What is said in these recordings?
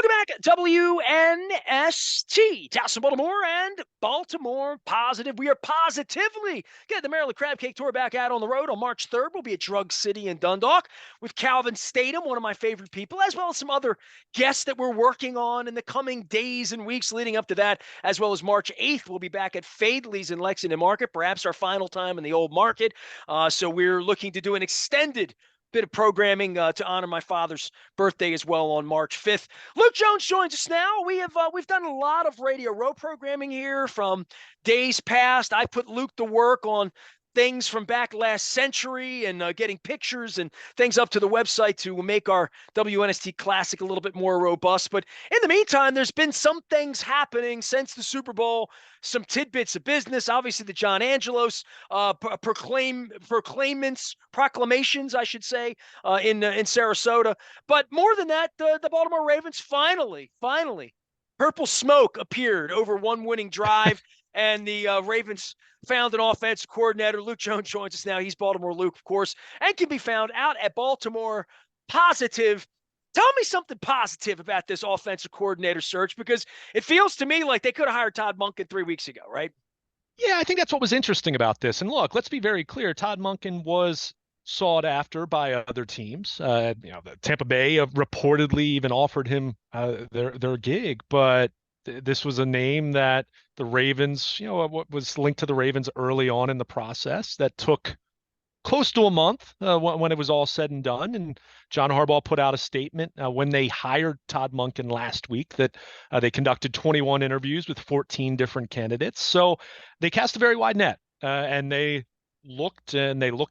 Welcome back, WNST, Towson, Baltimore, and Baltimore Positive. We are positively getting the Maryland Crab Cake Tour back out on the road on March 3rd. We'll be at Drug City in Dundalk with Calvin Statham, one of my favorite people, as well as some other guests that we're working on in the coming days and weeks leading up to that, as well as March 8th. We'll be back at Fadley's in Lexington Market, perhaps our final time in the old market. So we're looking to do an extended bit of programming to honor my father's birthday as well on March 5th. Luke Jones joins us now. We've done a lot of Radio Row programming here from days past. I put Luke to work on things from back last century and getting pictures and things up to the website to make our WNST Classic a little bit more robust. But in the meantime, there's been some things happening since the Super Bowl, some tidbits of business. Obviously, the John Angelos proclamations, I should say, in Sarasota. But more than that, the Baltimore Ravens finally, purple smoke appeared over one winning drive. And the Ravens found an offensive coordinator. Luke Jones joins us now. He's Baltimore Luke, of course, and can be found out at Baltimore Positive. Tell me something positive about this offensive coordinator search, because it feels to me like they could have hired Todd Monken 3 weeks ago, right? Yeah, I think that's what was interesting about this. And look, let's be very clear. Todd Monken was sought after by other teams. The Tampa Bay reportedly even offered him their gig, but this was a name that the Ravens, what was linked to the Ravens early on in the process that took close to a month when it was all said and done. And John Harbaugh put out a statement when they hired Todd Monken last week that they conducted 21 interviews with 14 different candidates. So they cast a very wide net, and they looked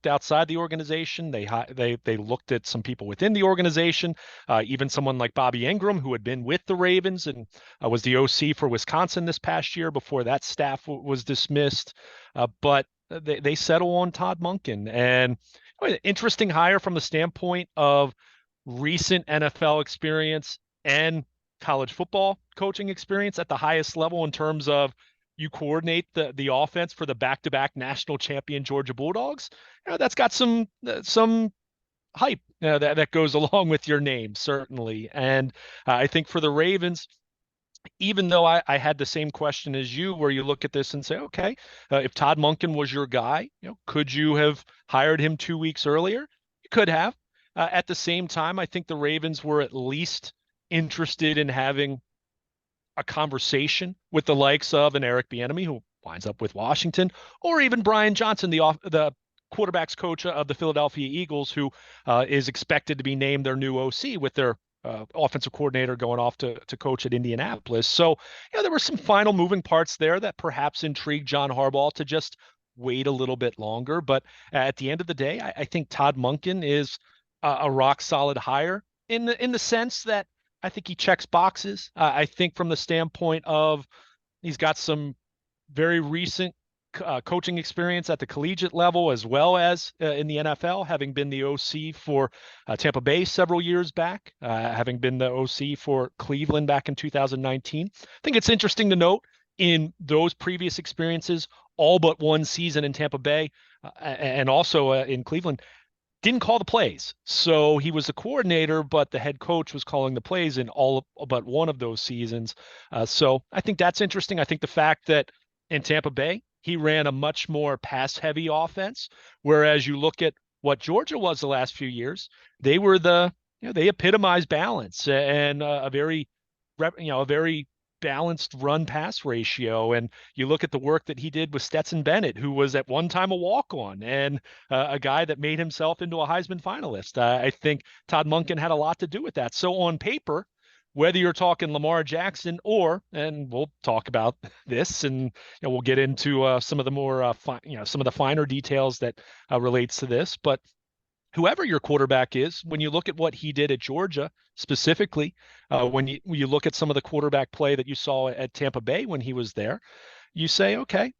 outside the organization. They looked at some people within the organization, even someone like Bobby Ingram, who had been with the Ravens and was the OC for Wisconsin this past year before that staff was dismissed. But they settle on Todd Monken, and interesting hire from the standpoint of recent NFL experience and college football coaching experience at the highest level in terms of you coordinate the offense for the back-to-back national champion Georgia Bulldogs. That's got some hype that goes along with your name, certainly. And I think for the Ravens, even though I had the same question as you, where you look at this and say, okay, if Todd Monken was your guy, could you have hired him 2 weeks earlier? You could have. At the same time, I think the Ravens were at least interested in having a conversation with the likes of an Eric Bieniemy, who winds up with Washington, or even Brian Johnson, the quarterbacks coach of the Philadelphia Eagles, who is expected to be named their new OC with their offensive coordinator going off to coach at Indianapolis. So, there were some final moving parts there that perhaps intrigued John Harbaugh to just wait a little bit longer. But at the end of the day, I think Todd Monken is a rock solid hire in the sense that I think he checks boxes. I think from the standpoint of he's got some very recent coaching experience at the collegiate level as well as in the NFL, having been the OC for Tampa Bay several years back, having been the OC for Cleveland back in 2019. I think it's interesting to note in those previous experiences, all but one season in Tampa Bay and also in Cleveland, didn't call the plays. So he was a coordinator, but the head coach was calling the plays in all but one of those seasons. So I think that's interesting. I think the fact that in Tampa Bay, he ran a much more pass-heavy offense, whereas you look at what Georgia was the last few years, they were they epitomized balance and a very balanced run-pass ratio. And you look at the work that he did with Stetson Bennett, who was at one time a walk-on and a guy that made himself into a Heisman finalist. I think Todd Monken had a lot to do with that. So on paper, whether you're talking Lamar Jackson and we'll talk about this, and we'll get into some of the more some of the finer details that relates to this, but whoever your quarterback is, when you look at what he did at Georgia specifically, when you look at some of the quarterback play that you saw at Tampa Bay when he was there, you say, okay,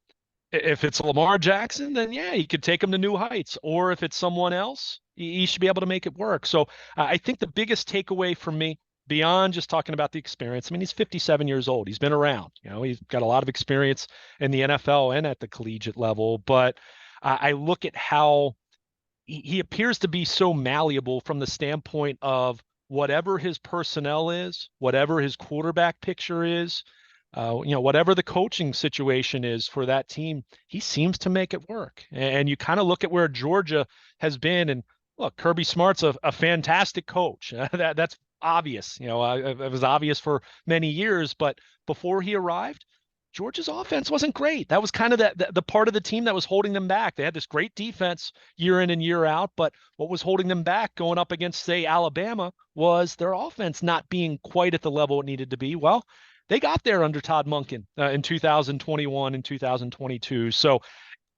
if it's Lamar Jackson, then yeah, he could take him to new heights. Or if it's someone else, he should be able to make it work. So I think the biggest takeaway for me, beyond just talking about the experience, I mean, he's 57 years old. He's been around. He's got a lot of experience in the NFL and at the collegiate level. But I look at how he appears to be so malleable from the standpoint of whatever his personnel is, whatever his quarterback picture is, whatever the coaching situation is for that team, he seems to make it work. And you kind of look at where Georgia has been, and look, Kirby Smart's a fantastic coach. That's obvious. It was obvious for many years, but before he arrived, Georgia's offense wasn't great. That was kind of the part of the team that was holding them back. They had this great defense year in and year out, but what was holding them back going up against, say, Alabama was their offense not being quite at the level it needed to be. Well, they got there under Todd Monken in 2021 and 2022. So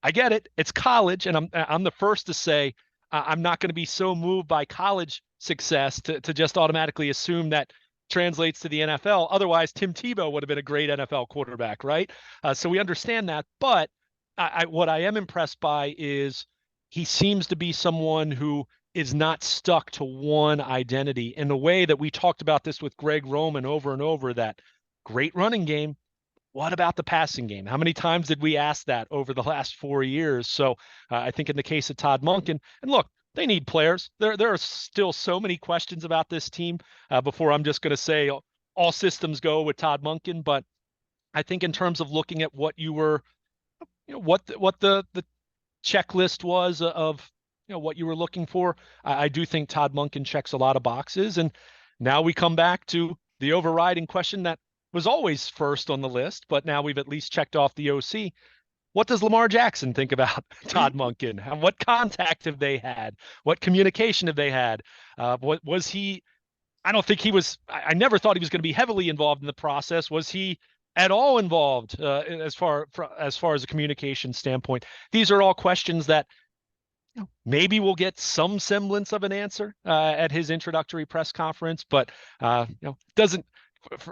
I get it. It's college, and I'm the first to say I'm not going to be so moved by college success to just automatically assume that translates to the NFL. Otherwise, Tim Tebow would have been a great NFL quarterback, right? So we understand that. But what I am impressed by is he seems to be someone who is not stuck to one identity in the way that we talked about this with Greg Roman over and over, that great running game. What about the passing game? How many times did we ask that over the last 4 years? So I think in the case of Todd Monken, and look, they need players. There are still so many questions about this team before I'm just going to say all systems go with Todd Monken. But I think in terms of looking at what you were, what the checklist was of what you were looking for, I do think Todd Monken checks a lot of boxes. And now we come back to the overriding question that was always first on the list, but now we've at least checked off the OC. What does Lamar Jackson think about Todd Monken? And what contact have they had? What communication have they had? What was he? I don't think he was. I never thought he was going to be heavily involved in the process. Was he at all involved as far as a communication standpoint? These are all questions that maybe we'll get some semblance of an answer at his introductory press conference, but doesn't.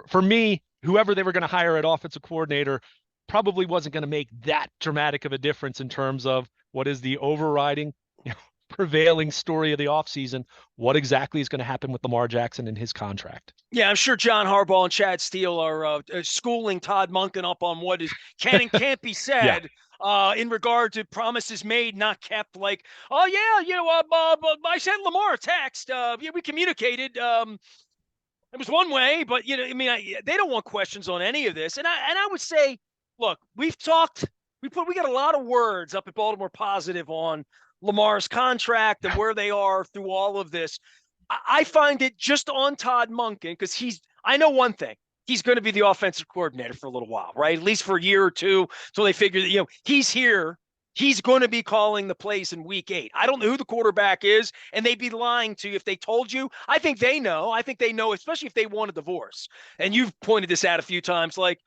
For me, whoever they were going to hire at offensive coordinator probably wasn't going to make that dramatic of a difference in terms of what is the overriding, prevailing story of the offseason. What exactly is going to happen with Lamar Jackson and his contract? Yeah, I'm sure John Harbaugh and Chad Steele are schooling Todd Monken up on what is can and can't be said. Yeah. In regard to promises made, not kept, like, oh, yeah, I sent Lamar a text. We communicated. It was one way, but, they don't want questions on any of this. And I would say, look, we got a lot of words up at Baltimore Positive on Lamar's contract and where they are through all of this. I find it just on Todd Monken, because I know one thing. He's going to be the offensive coordinator for a little while, right? At least for a year or two, until they figure that, he's here. He's going to be calling the plays in week 8. I don't know who the quarterback is, and they'd be lying to you if they told you. I think they know. I think they know, especially if they want a divorce. And you've pointed this out a few times, like,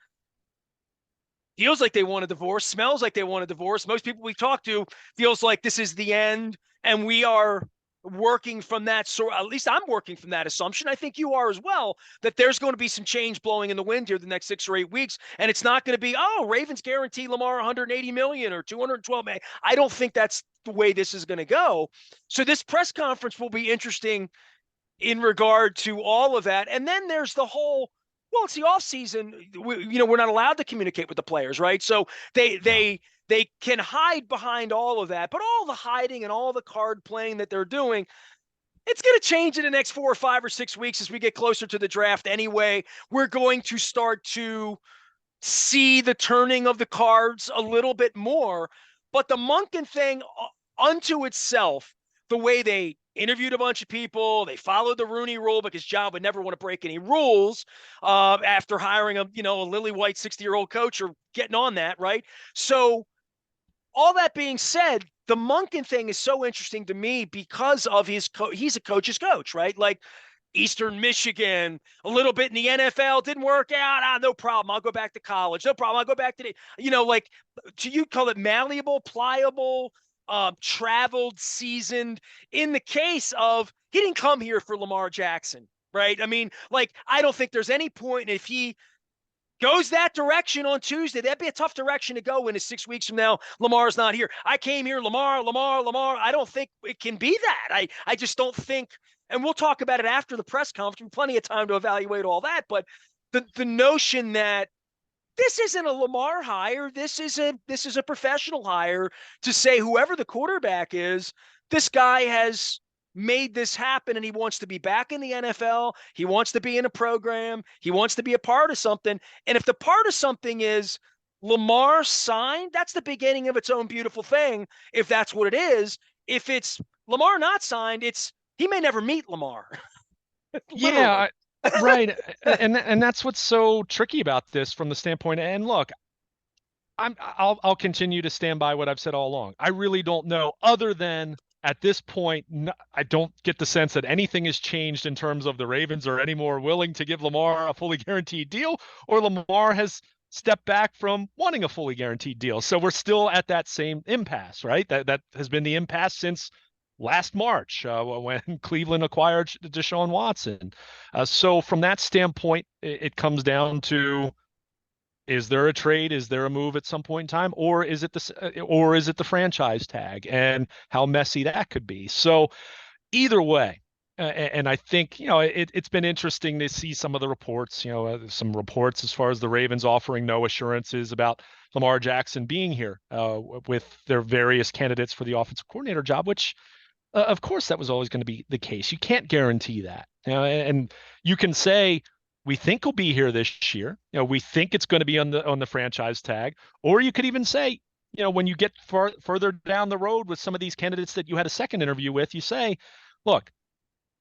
feels like they want a divorce, smells like they want a divorce. Most people we talk to feels like this is the end, and we are working from that sort. At least I'm working from that assumption. I think you are as well, that there's going to be some change blowing in the wind here the next 6 or 8 weeks, and it's not going to be, Ravens guarantee Lamar 180 million or 212 million. I don't think that's the way this is going to go. So this press conference will be interesting in regard to all of that. And then there's the whole, well, it's the offseason. We're not allowed to communicate with the players, right? So they can hide behind all of that, but all the hiding and all the card playing that they're doing, it's going to change in the next 4 or 5 or 6 weeks as we get closer to the draft anyway. We're going to start to see the turning of the cards a little bit more. But the Monken thing unto itself, the way they interviewed a bunch of people, they followed the Rooney Rule because John would never want to break any rules after hiring a lily white 60-year-old coach or getting on that, right? So all that being said, the Monken thing is so interesting to me because of he's a coach's coach, right? Like Eastern Michigan, a little bit in the NFL, didn't work out. No problem. I'll go back to college. No problem. I'll go back to you call it malleable, pliable, traveled, seasoned. In the case of, he didn't come here for Lamar Jackson, right? I mean, I don't think there's any point if he goes that direction on Tuesday. That'd be a tough direction to go in 6 weeks from now. Lamar's not here. I came here, Lamar. I don't think it can be that. I just don't think, and we'll talk about it after the press conference. Plenty of time to evaluate all that. But the notion that this isn't a Lamar hire, this is a professional hire to say whoever the quarterback is, this guy has made this happen, and he wants to be back in the NFL. He wants to be in a program. He wants to be a part of something. And if the part of something is Lamar signed, that's the beginning of its own beautiful thing, if that's what it is. If it's Lamar not signed, it's he may never meet Lamar. Yeah, right. And that's what's so tricky about this from the standpoint. And look, I'll continue to stand by what I've said all along. I really don't know, other than at this point, I don't get the sense that anything has changed in terms of the Ravens are any more willing to give Lamar a fully guaranteed deal, or Lamar has stepped back from wanting a fully guaranteed deal. So we're still at that same impasse, right? That has been the impasse since last March when Cleveland acquired Deshaun Watson. So from that standpoint, it comes down to, is there a trade? Is there a move at some point in time, or is it the franchise tag, and how messy that could be? So either way, and I think it's been interesting to see some of the reports. Some reports as far as the Ravens offering no assurances about Lamar Jackson being here with their various candidates for the offensive coordinator job, which of course that was always going to be the case. You can't guarantee that, and you can say, we think he'll be here this year. We think it's going to be on the franchise tag. Or you could even say, when you get further down the road with some of these candidates that you had a second interview with, you say, look,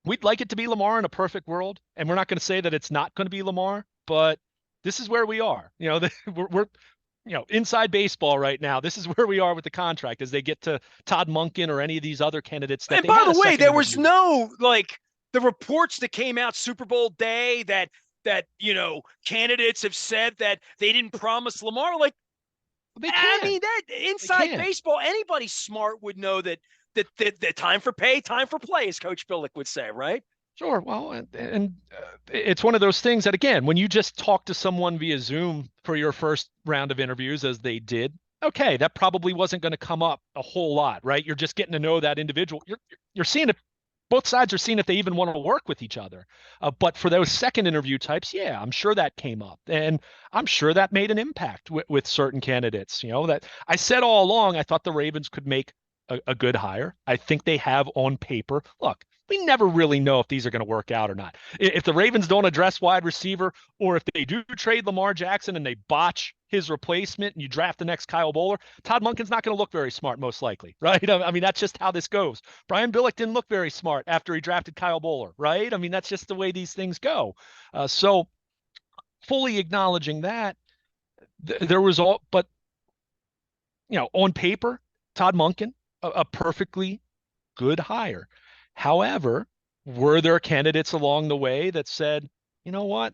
we'd like it to be Lamar in a perfect world, and we're not going to say that it's not going to be Lamar, but this is where we are. We're inside baseball right now. This is where we are with the contract as they get to Todd Monken or any of these other candidates that. And by the way, there was no the reports that came out Super Bowl day that candidates have said that they didn't promise Lamar. I mean, that inside baseball, anybody smart would know that time for pay, time for play, as Coach Billick would say, right? Sure. Well, and it's one of those things that, again, when you just talk to someone via Zoom for your first round of interviews, as they did, okay, that probably wasn't going to come up a whole lot, right? You're just getting to know that individual. You're seeing it. Both sides are seeing if they even want to work with each other. But for those second interview types, yeah, I'm sure that came up. And I'm sure that made an impact with certain candidates. That I said all along, I thought the Ravens could make a good hire. I think they have on paper. Look, we never really know if these are going to work out or not. If the Ravens don't address wide receiver, or if they do trade Lamar Jackson and they botch his replacement and you draft the next Kyle Bowler, Todd Monken's not going to look very smart, most likely, right? I mean, that's just how this goes. Brian Billick didn't look very smart after he drafted Kyle Bowler, right? I mean, that's just the way these things go. So fully acknowledging that, there was all, but, on paper, Todd Monken, a perfectly good hire. However, were there candidates along the way that said, you know what,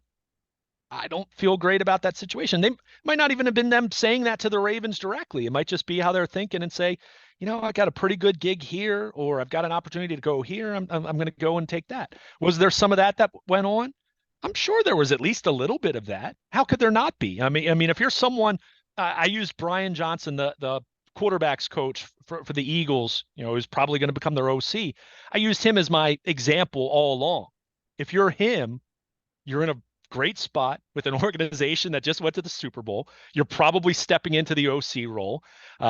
I don't feel great about that situation? They might not even have been them saying that to the Ravens directly. It might just be how they're thinking and say, I got a pretty good gig here, or I've got an opportunity to go here. I'm going to go and take that. Was there some of that went on? I'm sure there was at least a little bit of that. How could there not be? I mean, if you're someone, I used Brian Johnson, the quarterbacks coach for the Eagles, who's probably going to become their OC. I used him as my example all along. If you're him, you're in a great spot with an organization that just went to the Super Bowl. You're probably stepping into the OC role.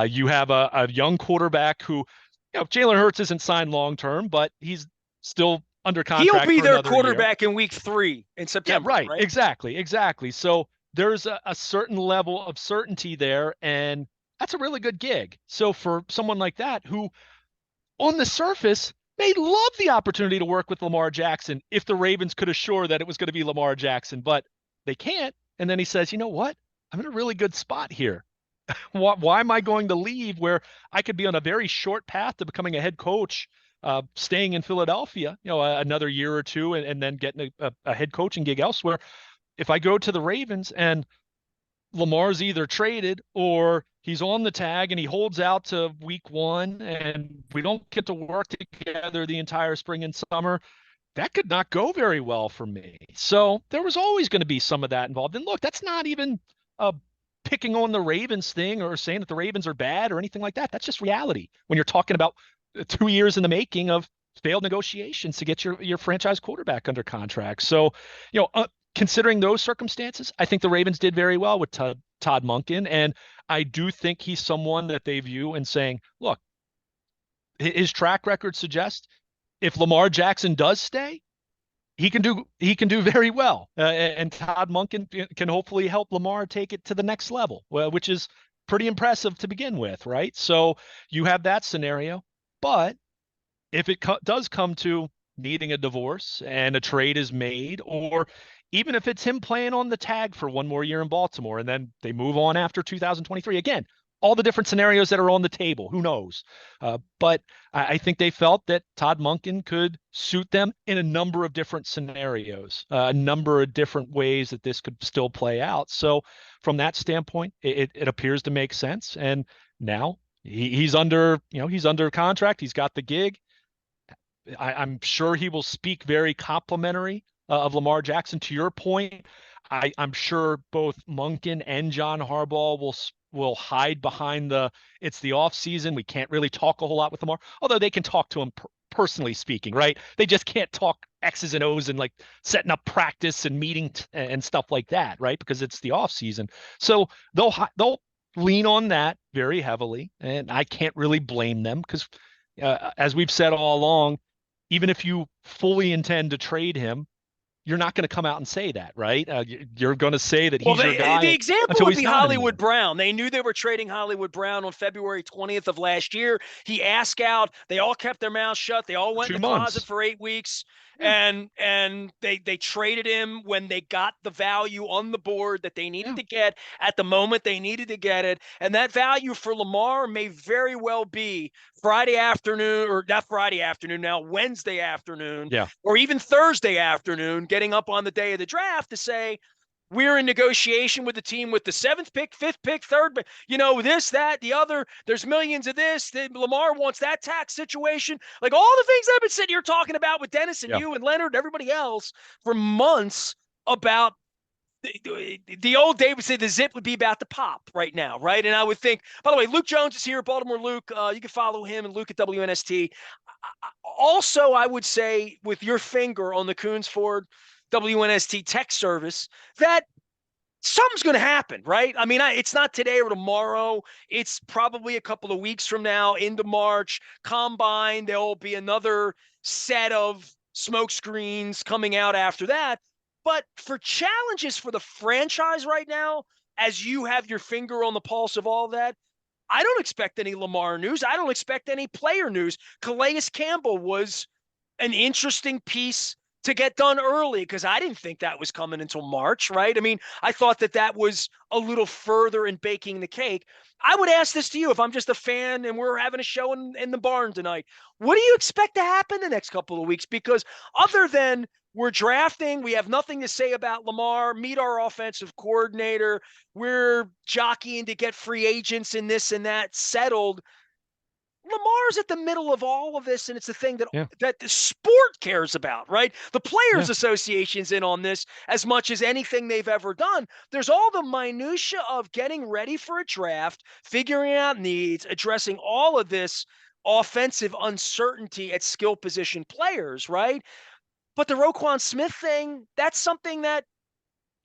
You have a young quarterback who, Jalen Hurts isn't signed long-term, but he's still under contract. He'll be their quarterback in week 3 in September. Yeah, right? Exactly. So there's a certain level of certainty there, and that's a really good gig. So for someone like that, who on the surface may love the opportunity to work with Lamar Jackson if the Ravens could assure that it was going to be Lamar Jackson, but they can't. And then he says, you know what? I'm in a really good spot here. Why am I going to leave where I could be on a very short path to becoming a head coach, staying in Philadelphia, another year or two, and then getting a head coaching gig elsewhere? If I go to the Ravens and Lamar's either traded or he's on the tag and he holds out to week 1 and we don't get to work together the entire spring and summer, that could not go very well for me. So there was always going to be some of that involved. And look, that's not even picking on the Ravens thing or saying that the Ravens are bad or anything like that. That's just reality when you're talking about 2 years in the making of failed negotiations to get your franchise quarterback under contract. So, considering those circumstances, I think the Ravens did very well with Todd Monken. And I do think he's someone that they view and saying, look, his track record suggests if Lamar Jackson does stay, he can do very well, and Todd Monken can hopefully help Lamar take it to the next level, which is pretty impressive to begin with, right? So you have that scenario, but if it does come to needing a divorce and a trade is made, or even if it's him playing on the tag for one more year in Baltimore and then they move on after 2023, again, all the different scenarios that are on the table, who knows? But I think they felt that Todd Monken could suit them in a number of different scenarios, a number of different ways that this could still play out. So from that standpoint, it appears to make sense. And now he's under contract. He's got the gig. I'm sure he will speak very complimentary of Lamar Jackson. To your point, I'm sure both Monken and John Harbaugh will hide behind it's the off season. We can't really talk a whole lot with Lamar, although they can talk to him personally speaking, right? They just can't talk X's and O's and like setting up practice and meeting and stuff like that, right? Because it's the off season. So they'll lean on that very heavily, and I can't really blame them because, as we've said all along, even if you fully intend to trade him, you're not going to come out and say that, right? You're going to say that he's your guy the example until would he's be not Hollywood anymore. Brown. They knew they were trading Hollywood Brown on February 20th of last year. He asked out. They all kept their mouths shut. They all For went in two the closet months. for 8 weeks. Yeah, And they traded him when they got the value on the board that they needed yeah, to get at the moment they needed to get it. And that value for Lamar may very well be Friday afternoon, or not Friday afternoon now, Wednesday afternoon, yeah. or even Thursday afternoon, getting up on the day of the draft to say, we're in negotiation with the team with the 7th pick, 5th pick, 3rd, but this, that, the other. There's millions of this. Lamar wants that tax situation. Like all the things I've been sitting here talking about with Dennis and Yeah. you and Leonard and everybody else for months about the old David said the zip would be about to pop right now, right? And I would think, by the way, Luke Jones is here, Baltimore Luke. You can follow him and Luke at WNST. Also, I would say with your finger on the Coons Ford WNST text service that something's going to happen, right? I mean, it's not today or tomorrow. It's probably a couple of weeks from now into March. Combine, there'll be another set of smoke screens coming out after that. But for challenges for the franchise right now, as you have your finger on the pulse of all that, I don't expect any Lamar news. I don't expect any player news. Calais Campbell was an interesting piece to get done early because I didn't think that was coming until March, right? I mean, I thought that was a little further in baking the cake. I would ask this to you if I'm just a fan and we're having a show in the barn tonight. What do you expect to happen the next couple of weeks? Because other than we're drafting, we have nothing to say about Lamar, meet our offensive coordinator, we're jockeying to get free agents and this and that settled. Lamar's at the middle of all of this, and it's the thing Yeah. that the sport cares about, right? The Yeah. Players Association's in on this as much as anything they've ever done. There's all the minutia of getting ready for a draft, figuring out needs, addressing all of this offensive uncertainty at skill position players, right? But the Roquan Smith thing, that's something that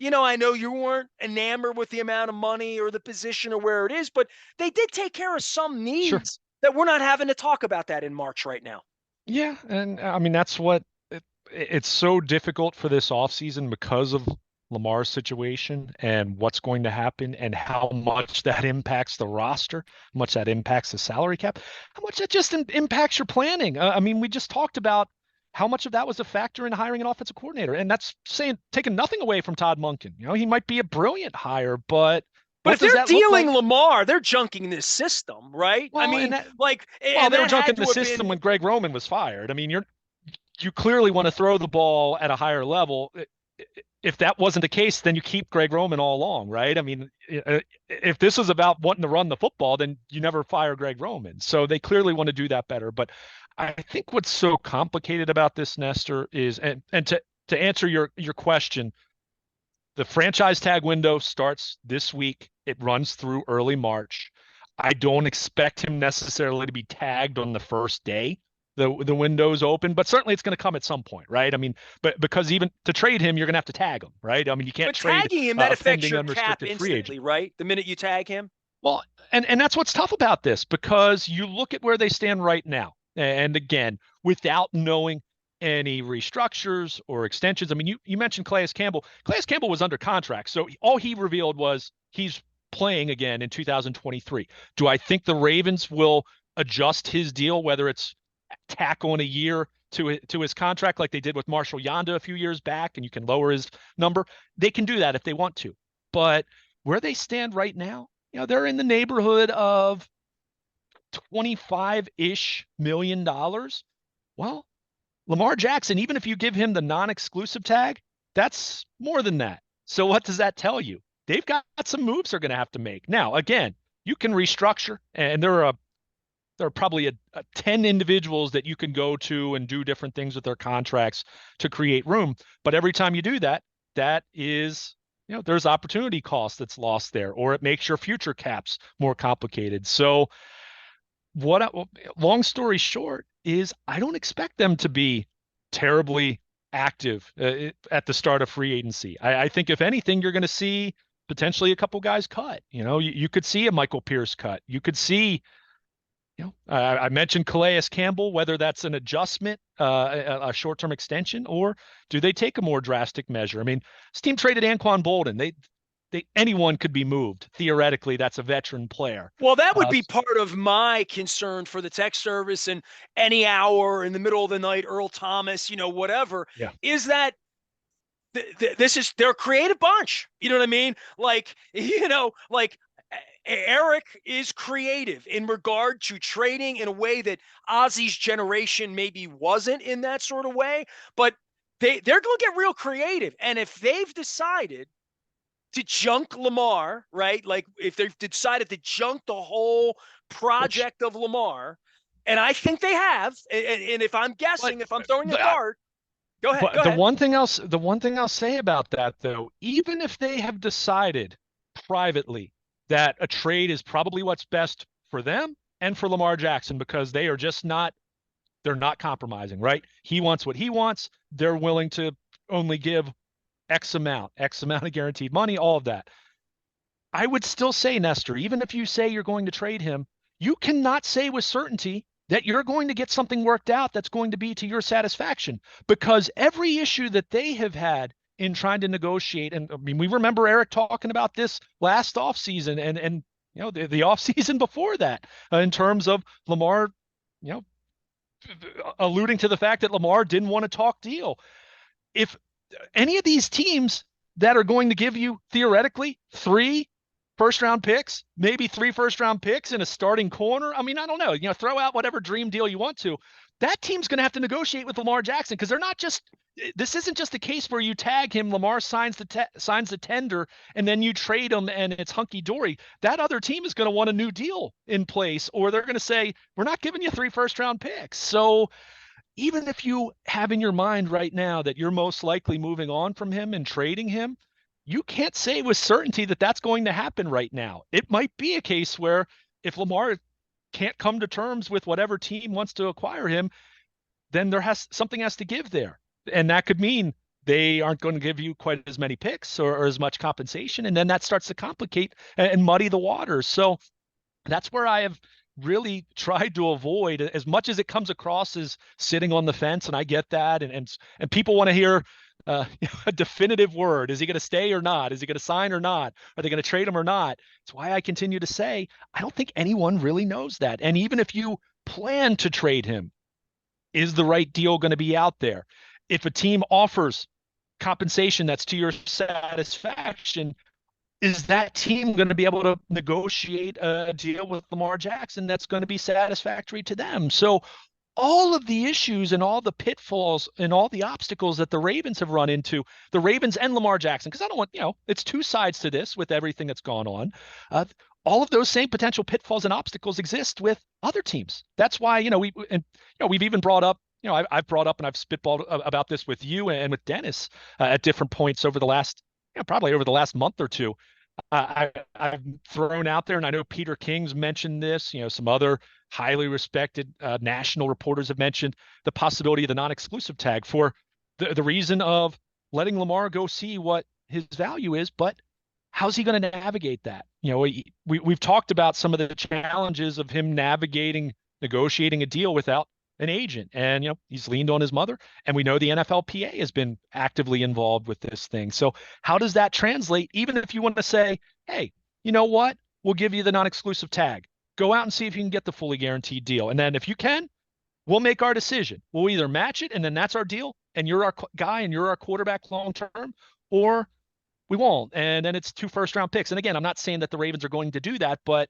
I know you weren't enamored with the amount of money or the position or where it is, but they did take care of some Sure. needs that we're not having to talk about that in March right now. Yeah. And I mean, that's what it's so difficult for this offseason because of Lamar's situation and what's going to happen and how much that impacts the roster, how much that impacts the salary cap, how much that just impacts your planning. I mean, we just talked about how much of that was a factor in hiring an offensive coordinator. And that's taking nothing away from Todd Monken. He might be a brilliant hire, but But what if does they're that look dealing like? Lamar, they're junking this system, right? I Well, mean, well, and they were that junking had the to have system been. when Greg Roman was fired. I mean, you clearly want to throw the ball at a higher level. If that wasn't the case, then you keep Greg Roman all along, right? I mean, if this was about wanting to run the football, then you never fire Greg Roman. So they clearly want to do that better. But I think what's so complicated about this, Nestor, is and to answer your question, the franchise tag window starts this week. It runs through early March. I don't expect him necessarily to be tagged on the first day the window's open, but certainly it's going to come at some point, right? I mean, but because even to trade him, you're going to have to tag him, right? I mean, you can't But trade tagging him, that a affects pending your cap unrestricted free agent. instantly, right? The minute you tag him. Well, and that's what's tough about this because you look at where they stand right now. And again, without knowing any restructures or extensions. I mean, you mentioned Calais Campbell. Calais Campbell was under contract, so all he revealed was he's playing again in 2023. Do I think the Ravens will adjust his deal, whether it's tack on a year to his contract like they did with Marshall Yanda a few years back, and you can lower his number? They can do that if they want to. But where they stand right now, they're in the neighborhood of $25-ish million. Well, Lamar Jackson, even if you give him the non-exclusive tag, that's more than that. So what does that tell you? They've got some moves they're going to have to make. Now, again, you can restructure, and there are probably 10 individuals that you can go to and do different things with their contracts to create room. But every time you do that, that is, there's opportunity cost that's lost there, or it makes your future caps more complicated. So long story short is I don't expect them to be terribly active at the start of free agency. I think if anything, you're going to see potentially a couple guys cut. You could see a Michael Pierce cut. You could see, I mentioned Calais Campbell, whether that's an adjustment, a short-term extension, or do they take a more drastic measure? I mean, this team traded Anquan Bolden. Anyone could be moved. Theoretically, that's a veteran player. Well, that would be part of my concern for the tech service and any hour in the middle of the night, Earl Thomas, whatever, is that this is their creative bunch. You know what I mean? Like Eric is creative in regard to trading in a way that Ozzy's generation maybe wasn't in that sort of way, but they're going to get real creative. And if they've decided to junk Lamar, right? Like if they've decided to junk the whole project of Lamar, and I think they have, and if I'm guessing, if I'm throwing a dart, go ahead. The one thing I'll say about that though, even if they have decided privately that a trade is probably what's best for them and for Lamar Jackson, because they are just they're not compromising, right? He wants what he wants. They're willing to only give X amount of guaranteed money, all of that. I would still say, Nestor, even if you say you're going to trade him, you cannot say with certainty that you're going to get something worked out that's going to be to your satisfaction, because every issue that they have had in trying to negotiate, and I mean, we remember Eric talking about this last offseason and the offseason before that, in terms of Lamar, alluding to the fact that Lamar didn't want to talk deal. If any of these teams that are going to give you theoretically 3 first-round picks, maybe 3 first-round picks and a starting corner, I mean, I don't know, throw out whatever dream deal you want to. That team's going to have to negotiate with Lamar Jackson, because they're not just – this isn't just a case where you tag him, Lamar signs the tender, and then you trade him and it's hunky-dory. That other team is going to want a new deal in place, or they're going to say, we're not giving you 3 first-round picks. So even if you have in your mind right now that you're most likely moving on from him and trading him, you can't say with certainty that that's going to happen right now. It might be a case where if Lamar can't come to terms with whatever team wants to acquire him, then something has to give there. And that could mean they aren't going to give you quite as many picks or as much compensation. And then that starts to complicate and muddy the waters. So that's where I have really tried to avoid, as much as it comes across as sitting on the fence. And I get that. And people want to hear a definitive word. Is he going to stay or not? Is he going to sign or not? Are they going to trade him or not? It's why I continue to say, I don't think anyone really knows that. And even if you plan to trade him, is the right deal going to be out there? If a team offers compensation that's to your satisfaction, is that team going to be able to negotiate a deal with Lamar Jackson that's going to be satisfactory to them? So all of the issues and all the pitfalls and all the obstacles that the Ravens have run into, the Ravens and Lamar Jackson, because I don't want, it's two sides to this with everything that's gone on. All of those same potential pitfalls and obstacles exist with other teams. That's why, we've even brought up, I've brought up and I've spitballed about this with you and with Dennis at different points over the last, probably over the last month or two. I've thrown out there, and I know Peter King's mentioned this, some other highly respected national reporters have mentioned the possibility of the non-exclusive tag for the reason of letting Lamar go see what his value is, but how's he going to navigate that? We've talked about some of the challenges of him negotiating a deal without an agent, and he's leaned on his mother, and we know the NFLPA has been actively involved with this thing. So how does that translate? Even if you want to say, hey, you know what? We'll give you the non-exclusive tag. Go out and see if you can get the fully guaranteed deal. And then if you can, we'll make our decision. We'll either match it and then that's our deal and you're our guy and you're our quarterback long term, or we won't. And then it's 2 first-round picks. And again, I'm not saying that the Ravens are going to do that, but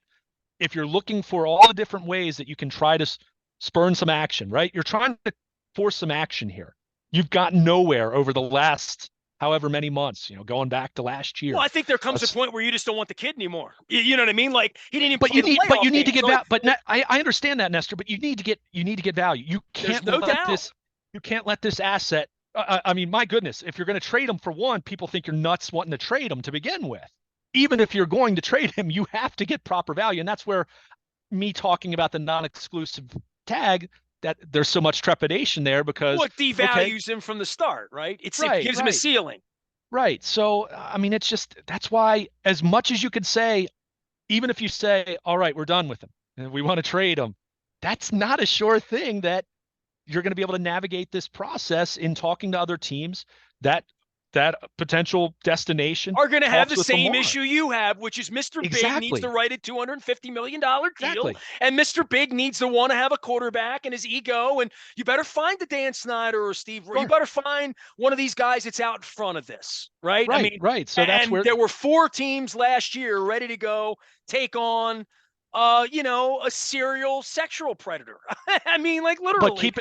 if you're looking for all the different ways that you can try to spurn some action, right? You're trying to force some action here. You've gotten nowhere over the last however many months, going back to last year. Well, I think there comes a point where you just don't want the kid anymore. You know what I mean? Like he didn't even. But you need to get value. But I understand that, Nestor. But you need to get value. You can't You can't let this asset. I mean, my goodness, if you're going to trade him for one, people think you're nuts wanting to trade him to begin with. Even if you're going to trade him, you have to get proper value, and that's where me talking about the non-exclusive tag, that there's so much trepidation there because it devalues him from the start, right? It gives him a ceiling. Right. So, I mean, that's why as much as you could say, even if you say, all right, we're done with him and we want to trade him, that's not a sure thing that you're going to be able to navigate this process in talking to other teams that potential destination are going to have the same issue you have, which is Mr. Big needs to write a $250 million deal, and Mr. Big needs to want to have a quarterback and his ego, and you better find the Dan Snyder or Steve. You better find one of these guys that's out in front of this, right? Right, I mean, right. So that's where there were 4 teams last year ready to go take on a serial sexual predator. I mean, like literally.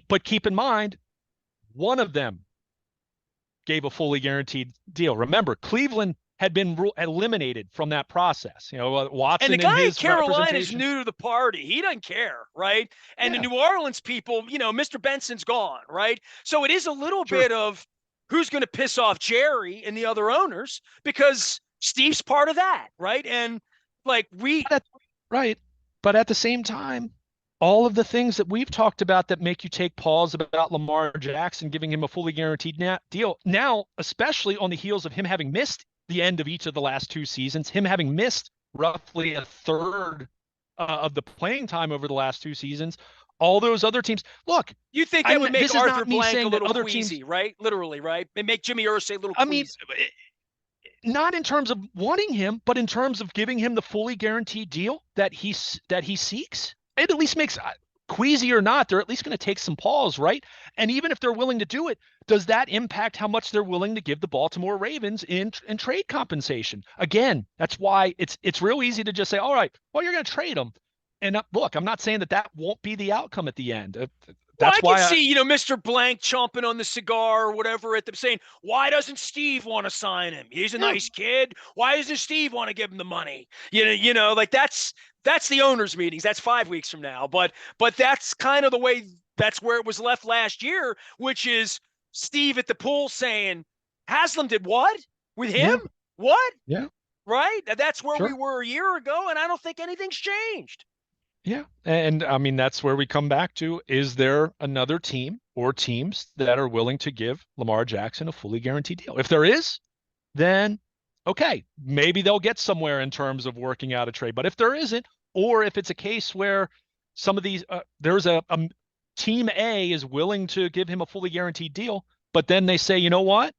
But keep in mind, one of them gave a fully guaranteed deal. Remember, Cleveland had been eliminated from that process. Watson and the guy in Carolina is new to the party. He doesn't care, right? And the New Orleans people, Mr. Benson's gone, right? So it is a little bit of who's going to piss off Jerry and the other owners, because Steve's part of that, right? And like right. But at the same time, all of the things that we've talked about that make you take pause about Lamar Jackson giving him a fully guaranteed deal now, especially on the heels of him having missed the end of each of the last 2 seasons, him having missed roughly a third of the playing time over the last 2 seasons. All those other teams, look. You think that would make Arthur Blank a little queasy, right? Literally, right? And make Jimmy Irsay a little queasy. I mean, not in terms of wanting him, but in terms of giving him the fully guaranteed deal that he seeks. It at least makes, queasy or not, they're at least going to take some pause, right? And even if they're willing to do it, does that impact how much they're willing to give the Baltimore Ravens in trade compensation? Again, that's why it's real easy to just say, all right, well, you're going to trade them. And look, I'm not saying that won't be the outcome at the end. That's why I can see, Mr. Blank chomping on the cigar or whatever at them saying, why doesn't Steve want to sign him? He's a nice kid. Why doesn't Steve want to give him the money? Like that's the owners' meetings. That's 5 weeks from now. But that's kind of the way, that's where it was left last year, which is Steve at the pool saying, Haslam did what? With him? Yeah. What? Yeah. Right? That's where we were a year ago, and I don't think anything's changed. Yeah. And I mean, that's where we come back to, is there another team or teams that are willing to give Lamar Jackson a fully guaranteed deal? If there is, then okay, maybe they'll get somewhere in terms of working out a trade. But if there isn't, or if it's a case where some of these, there's a team A is willing to give him a fully guaranteed deal, but then they say, you know what?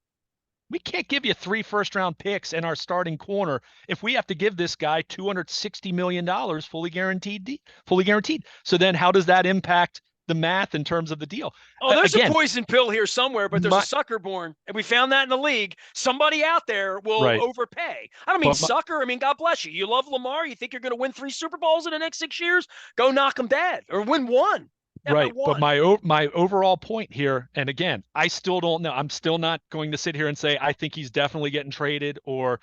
We can't give you 3 first-round picks and our starting corner if we have to give this guy $260 million fully guaranteed. So then how does that impact the math in terms of the deal? Oh, there's a poison pill here somewhere, but there's a sucker born. And we found that in the league. Somebody out there will overpay. I don't mean sucker. I mean, God bless you. You love Lamar. You think you're going to win 3 Super Bowls in the next 6 years? Go knock him dead or win 1. Right. But my overall point here, and again, I still don't know. I'm still not going to sit here and say I think he's definitely getting traded or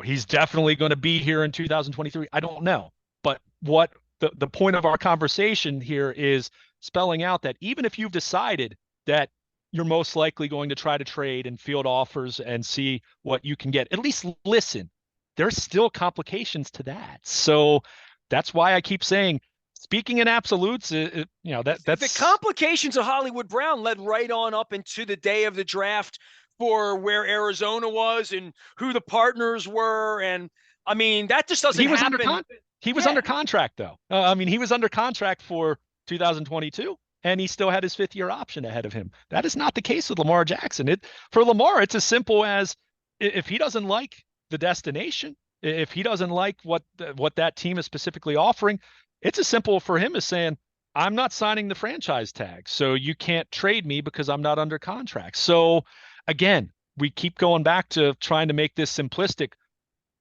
he's definitely going to be here in 2023. I don't know. But what the point of our conversation here is spelling out that even if you've decided that you're most likely going to try to trade and field offers and see what you can get, at least listen. There's still complications to that. So that's why I keep saying, speaking in absolutes, that's the complications of Hollywood Brown led right on up into the day of the draft for where Arizona was and who the partners were. And I mean, that just doesn't happen. He was under contract though. I mean, he was under contract for 2022, and he still had his 5th-year option ahead of him. That is not the case with Lamar Jackson. For Lamar, it's as simple as if he doesn't like the destination, if he doesn't like what that team is specifically offering, it's as simple for him as saying, I'm not signing the franchise tag, so you can't trade me because I'm not under contract. So again, we keep going back to trying to make this simplistic.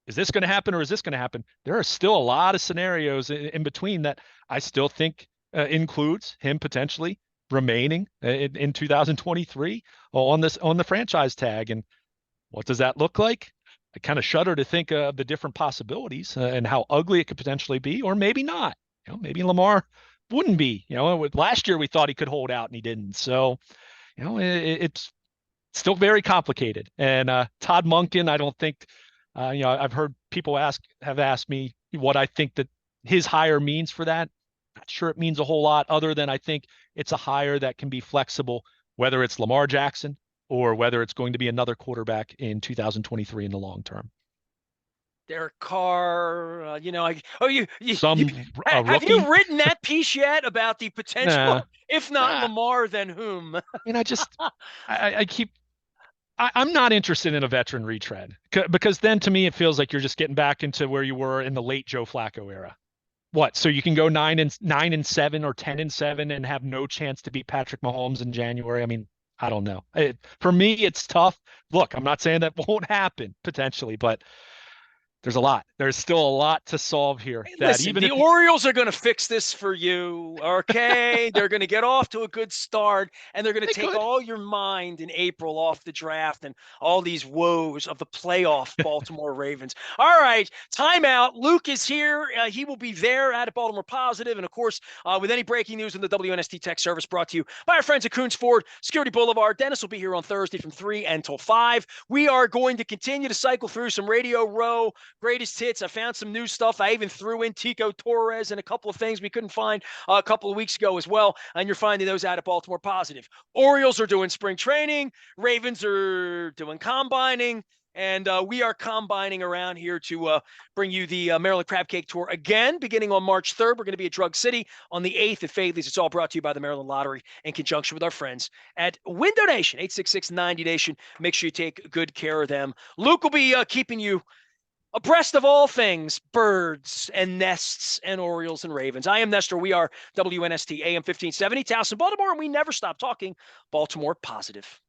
Is this going to happen or is this going to happen? There are still a lot of scenarios in between that I still think includes him potentially remaining in 2023 on the franchise tag. And what does that look like? I kind of shudder to think of the different possibilities and how ugly it could potentially be, or maybe not. Maybe Lamar wouldn't be. Last year we thought he could hold out and he didn't. So, it's still very complicated. And Todd Monken, I don't think, I've heard people have asked me what I think that his hire means for that. Not sure it means a whole lot, other than I think it's a hire that can be flexible, whether it's Lamar Jackson or whether it's going to be another quarterback in 2023 in the long term. Derek Carr, have you written that piece yet about the potential? Nah, if not Lamar, then whom? I'm not interested in a veteran retread because then to me it feels like you're just getting back into where you were in the late Joe Flacco era. What? So you can go 9-7 or 10-7 and have no chance to beat Patrick Mahomes in January. I mean, I don't know. For me, it's tough. Look, I'm not saying that won't happen potentially, but there's still a lot to solve here. Listen, the Orioles are going to fix this for you. Okay. They're going to get off to a good start, and they're going to take all your mind in April off the draft and all these woes of the playoff Baltimore Ravens. All right. Timeout. Luke is here. He will be there at Baltimore Positive. And of course, with any breaking news in the WNST Tech Service, brought to you by our friends at Coons Ford Security Boulevard. Dennis will be here on Thursday from 3 until 5. We are going to continue to cycle through some Radio Row greatest hits. I found some new stuff. I even threw in Tico Torres and a couple of things we couldn't find a couple of weeks ago as well. And you're finding those out at Baltimore Positive. Orioles are doing spring training. Ravens are doing combining. And we are combining around here to bring you the Maryland Crab Cake Tour again, beginning on March 3rd. We're going to be at Drug City on the 8th at Fadley's. It's all brought to you by the Maryland Lottery in conjunction with our friends at Window Nation, 866-90 Nation. Make sure you take good care of them. Luke will be keeping you abreast of all things birds and nests and Orioles and Ravens. I am Nestor. We are WNST AM 1570, Towson, Baltimore, and we never stop talking Baltimore Positive.